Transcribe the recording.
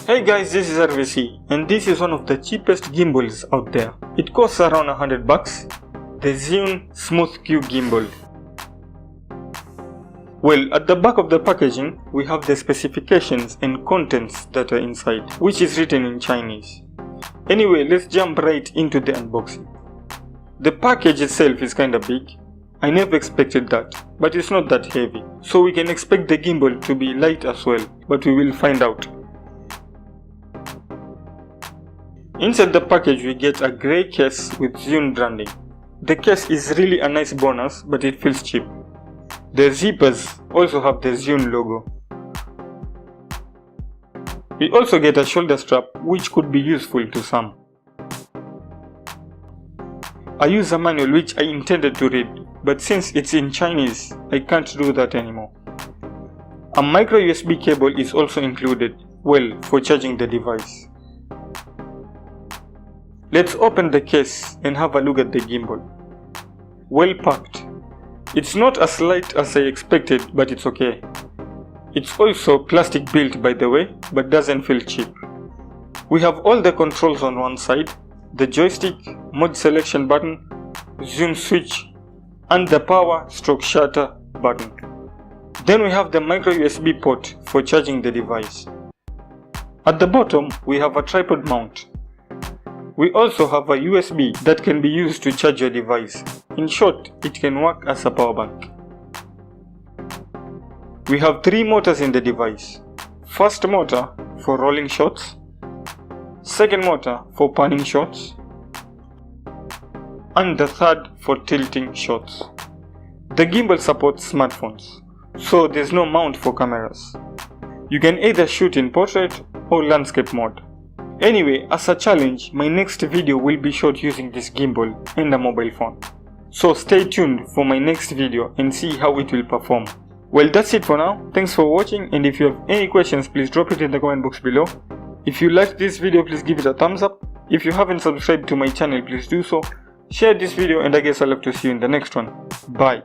Hey guys, this is R.V.C. and this is one of the cheapest gimbals out there. It costs around $100, the Zhiyun Smooth Q gimbal. Well, at the back of the packaging, we have the specifications and contents that are inside, which is written in Chinese. Anyway, let's jump right into the unboxing. The package itself is kinda big. I never expected that, but it's not that heavy, so we can expect the gimbal to be light as well, but we will find out. Inside the package we get a grey case with Zhiyun branding. The case is really a nice bonus, but it feels cheap. The zippers also have the Zhiyun logo. We also get a shoulder strap which could be useful to some. A user manual which I intended to read, but since it's in Chinese, I can't do that anymore. A micro USB cable is also included, well, for charging the device. Let's open the case and have a look at the gimbal. Well packed. It's not as light as I expected, but it's okay. It's also plastic built by the way, but doesn't feel cheap. We have all the controls on one side, the joystick, mode selection button, zoom switch, and the power/shutter button. Then we have the micro USB port for charging the device. At the bottom, we have a tripod mount. We also have a USB that can be used to charge your device. In short, it can work as a power bank. We have 3 motors in the device. First motor for rolling shots, second motor for panning shots, and the third for tilting shots. The gimbal supports smartphones, so there's no mount for cameras. You can either shoot in portrait or landscape mode. Anyway, as a challenge, my next video will be shot using this gimbal and a mobile phone. So stay tuned for my next video and see how it will perform. Well, that's it for now. Thanks for watching, and if you have any questions, please drop it in the comment box below. If you liked this video, please give it a thumbs up. If you haven't subscribed to my channel, please do so. Share this video, and I guess I'll have to see you in the next one. Bye.